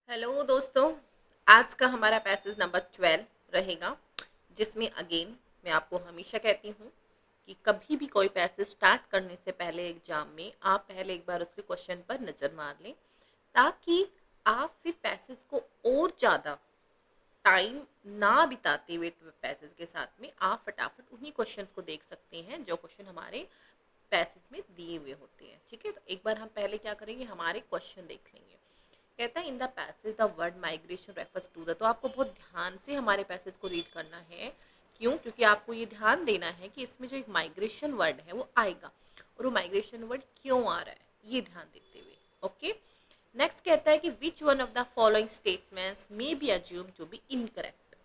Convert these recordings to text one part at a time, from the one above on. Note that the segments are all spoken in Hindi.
हेलो दोस्तों। आज का हमारा पैसेज नंबर 12 रहेगा, जिसमें अगेन मैं आपको हमेशा कहती हूँ कि कभी भी कोई पैसेज स्टार्ट करने से पहले एग्जाम में आप पहले एक बार उसके क्वेश्चन पर नज़र मार लें, ताकि आप फिर पैसेज को और ज़्यादा टाइम ना बिताते हुए पैसेज के साथ में आप फटाफट उन्हीं क्वेश्चंस को देख सकते हैं जो क्वेश्चन हमारे पैसेज में दिए हुए होते हैं। ठीक है, तो एक बार हम पहले क्या करेंगे, हमारे क्वेश्चन देख लेंगे। कहता है in the passage the word migration refers to the, तो आपको बहुत ध्यान से हमारे पैसेज को रीड करना है। क्यों? क्योंकि आपको ये ध्यान देना है कि इसमें जो एक माइग्रेशन वर्ड है वो आएगा, और वो माइग्रेशन वर्ड क्यों आ रहा है ये ध्यान देते हुए। ओके, नेक्स्ट कहता है कि which one of the following statements may be assume to be incorrect.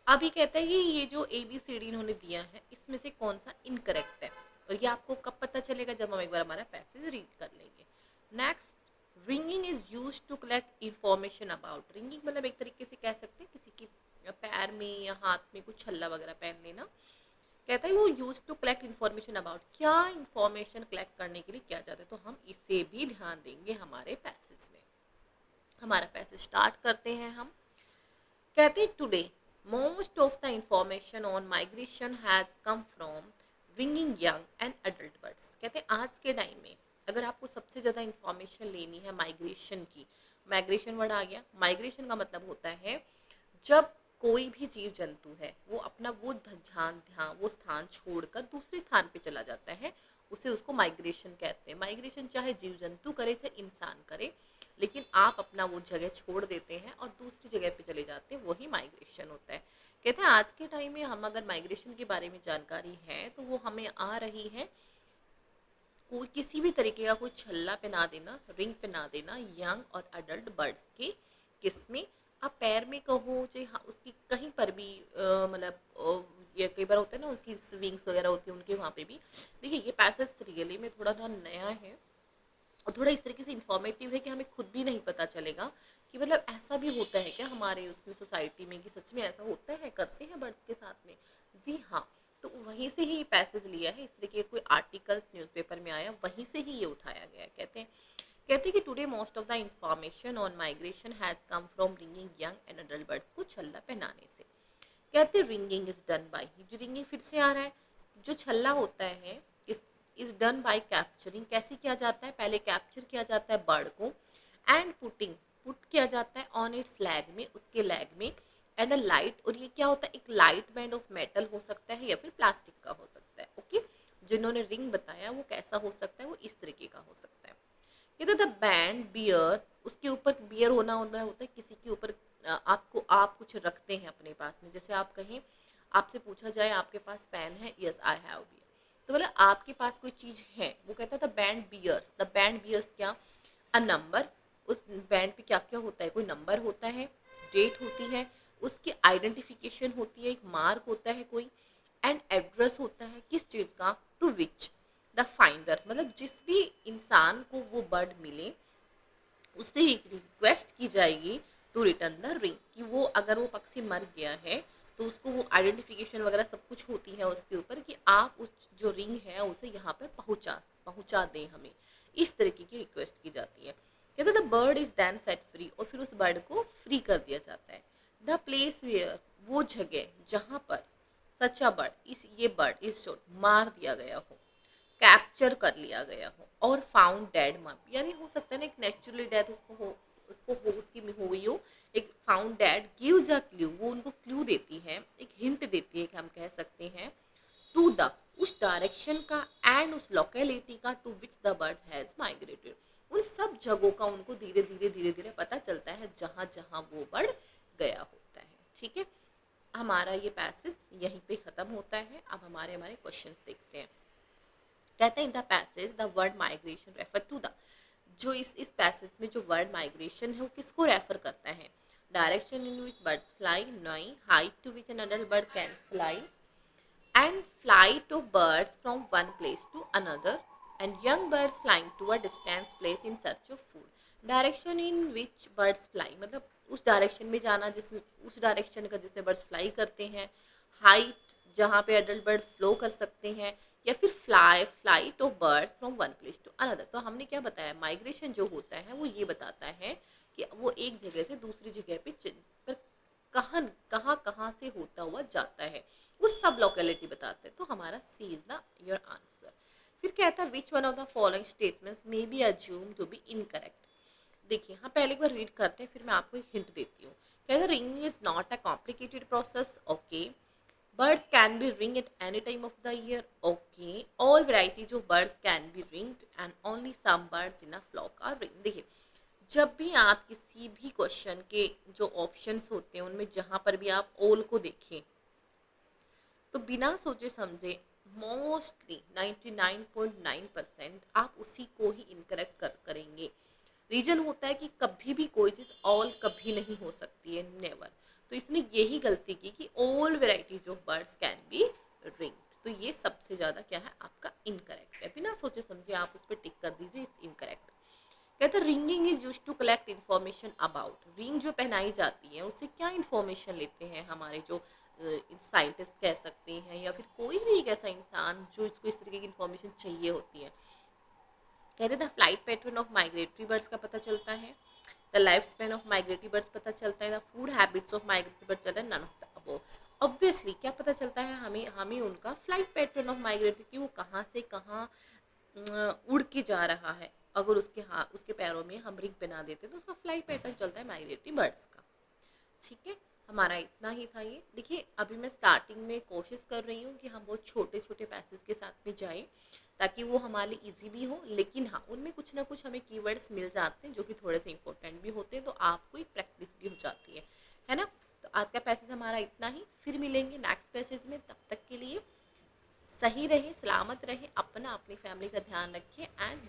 अभी कहता है कि ये जो ए बी सी डी इन्होंने दिया है इसमें से कौन सा इनकरेक्ट है, और ये आपको कब पता चलेगा, जब हम एक बार हमारा पैसेज रीड कर लेंगे। Next, ringing is use to collect information about. Ringing मतलब एक तरीके से कह सकते हैं किसी की पैर में या हाथ में कुछ छल्ला वगैरह पहन लेना। कहता है वो use to collect information about, क्या इन्फॉर्मेशन कलेक्ट करने के लिए किया जाता है, तो हम इसे भी ध्यान देंगे हमारे पैसेज में। हमारा पैसेज स्टार्ट करते हैं हम। कहते हैं today most of the information on migration has come from bringing young and adult birds. कहते हैं आज के टाइम में अगर आपको सबसे ज़्यादा इंफॉर्मेशन लेनी है माइग्रेशन की, माइग्रेशन वर्ड आ गया। माइग्रेशन का मतलब होता है जब कोई भी जीव जंतु है वो अपना वो ध्यान वो स्थान छोड़कर दूसरे स्थान पे चला जाता है, उसे उसको माइग्रेशन कहते हैं। माइग्रेशन चाहे जीव जंतु करे चाहे इंसान करे, लेकिन आप अपना वो जगह छोड़ देते हैं और दूसरी जगह पे चले जाते हैं, वही माइग्रेशन होता है। कहते हैं आज के टाइम में हम अगर माइग्रेशन के बारे में जानकारी है तो वो हमें आ रही है कोई किसी भी तरीके का कोई छल्ला पहना देना, रिंग पहना देना यंग और अडल्ट बर्ड्स के। किसमें? आप पैर में कहो चाहे हाँ, उसकी कहीं पर भी ये कई बार होता है ना उसकी विंग्स वगैरह होती है उनके वहाँ पे भी। देखिए ये पैसेज रियली में थोड़ा सा नया है और थोड़ा इस तरीके से इंफॉर्मेटिव है कि हमें खुद भी नहीं पता चलेगा कि मतलब ऐसा भी होता है क्या हमारे उसमें सोसाइटी में, कि सच में ऐसा होता है, करते हैं बर्ड्स के साथ में। जी हाँ, तो वहीं से ही पैसेज लिया है, इस तरीके कोई आर्टिकल्स न्यूज़पेपर में आया वहीं से ही ये उठाया गया है। कहते हैं कि today most of the information on migration has come from ringing young and adult birds को छल्ला पहनाने से। कहते हैं रिंगिंग इज डन बाय, जो रिंगिंग फिर से आ रहा है, जो छल्ला होता है इज डन बाय कैप्चरिंग। कैसे किया जाता है? पहले कैप्चर किया जाता है बर्ड को एंड पुटिंग पुट किया जाता है ऑन इट्स लैग में, उसके लैग में, एंड अ लाइट, और ये क्या होता है, एक लाइट बैंड ऑफ मेटल हो सकता है या फिर प्लास्टिक का हो सकता है। ओके, जिन्होंने रिंग बताया वो कैसा हो सकता है, वो इस तरीके का हो सकता है। कहते द बैंड बियर, उसके ऊपर बियर होना होता है किसी के ऊपर आपको आप कुछ रखते हैं अपने पास में। जैसे आप कहें, आपसे पूछा जाए आपके पास पेन है, यस आई हैव बियर, तो मतलब आपके पास कोई चीज़ है। वो कहता है the band bears, the band bears क्या, अ नंबर, उस बैंड पे क्या क्या होता है, कोई नंबर होता है, डेट होती है, उसकी आइडेंटिफिकेशन होती है, एक मार्क होता है कोई, एंड एड्रेस होता है किस चीज़ का, टू विच द फाइंडर, मतलब जिस भी इंसान को वो बर्ड मिले उससे एक रिक्वेस्ट की जाएगी टू रिटर्न द रिंग, कि वो अगर वो पक्षी मर गया है तो उसको वो आइडेंटिफिकेशन वगैरह सब कुछ होती है उसके ऊपर, कि आप उस जो रिंग है उसे यहाँ पर पहुँचा दें हमें, इस तरीके की रिक्वेस्ट की जाती है। कहते the bird is then set free, और फिर उस बर्ड को फ्री कर दिया जाता है। द प्लेस वेयर, वो जगह जहाँ पर सच्चा बर्ड ये बर्ड इस शॉट मार दिया गया हो, कैप्चर कर लिया गया हो, और फाउंड डेड मम, यानी हो सकता है ना एक नेचुरली डेथ उसको उसकी हो गई हो, एक found dead gives a clue, वो उनको क्लू देती है, एक हिंट देती है कि हम कह सकते हैं, टू द, उस डायरेक्शन का, एंड उस लोकेलिटी का, to which the bird has migrated, उन सब जगहों का उनको धीरे धीरे पता चलता है जहाँ जहाँ वो बर्ड गया होता है। ठीक है, हमारा ये पैसेज यहीं पे ख़त्म होता है। अब हमारे क्वेश्चंस देखते हैं। कहते हैं in the passage the word migration refer to the, जो इस पैसेज में जो वर्ड माइग्रेशन है वो किसको रेफर करता है, direction in which birds fly, नई, height to which an adult bird can fly, and flight of birds from one place to another, and young birds flying to a distance place in search of food. Direction in which birds fly मतलब उस डायरेक्शन में जाना जिसमें उस डायरेक्शन का जिसमें बर्ड्स फ्लाई करते हैं, हाइट जहाँ पे अडल्ट बर्ड फ्लो कर सकते हैं, या फिर flight of birds from one place to another. तो हमने क्या बताया, माइग्रेशन जो होता है वो ये बताता है कि वो एक जगह से दूसरी जगह पर कहाँ कहाँ कहाँ से होता हुआ जाता है, वो सब लोकेलिटी बताते हैं। तो हमारा C is the your answer. फिर कहता है which one of the following statements may be assume to be incorrect. देखिए हाँ, पहले एक बार रीड करते हैं, फिर मैं आपको एक हिंट देती हूँ। कहते ringing is not a complicated process, okay. Birds can be ring at any time of the year. Okay. All varieties of birds can be ringed and only some birds in a flock are ringed. देखिए, जब भी आप किसी भी क्वेश्चन के जो ऑप्शंस होते हैं उनमें जहाँ पर भी आप ऑल को देखें, तो बिना सोचे समझे मोस्टली 99.9% आप उसी को ही इनकरेक्ट करेंगे। रीजन होता है कि कभी भी कोई चीज़ ऑल कभी नहीं हो सकती है, नेवर। तो इसने यही गलती की कि all varieties of birds can be ring. तो ये सबसे ज़्यादा क्या है, आपका इनकरेक्ट है। बिना सोचे समझे आप उस पर टिक कर दीजिए इस इनकरेक्ट। कहते हैं ringing is use to collect information about. Ring जो पहनाई जाती है उससे क्या इन्फॉर्मेशन लेते हैं हमारे जो साइंटिस्ट कह सकते हैं, या फिर कोई भी एक ऐसा इंसान जो इसको इस तरीके की इन्फॉर्मेशन चाहिए होती है। कहते the flight pattern of migratory birds का पता चलता है, the life span of migratory birds पता चलता है, the food habits of migratory birds चलता है, none of the above. Obviously क्या पता चलता है हमें, हमें उनका फ्लाइट पैटर्न ऑफ माइग्रेटरी की वो कहाँ से कहाँ उड़ के जा रहा है। अगर उसके हाथ उसके पैरों में हम रिंग पहना देते हैं तो उसका फ्लाइट पैटर्न चलता है माइग्रेटरी बर्ड्स का। ठीक है, हमारा इतना ही था ये। देखिए अभी मैं स्टार्टिंग में कोशिश कर रही हूँ कि हम बहुत छोटे छोटे पैसेज के साथ में जाएं ताकि वो हमारे लिए ईजी भी हो, लेकिन हाँ उनमें कुछ ना कुछ हमें कीवर्ड्स मिल जाते हैं जो कि थोड़े से इंपॉर्टेंट भी होते हैं, तो आपको एक प्रैक्टिस भी हो जाती है ना। तो आज का पैसेज हमारा इतना ही, फिर मिलेंगे नेक्स्ट पैसेज में। तब तक के लिए सही रहे, सलामत रहे, अपना अपनी फैमिली का ध्यान रखिए एंड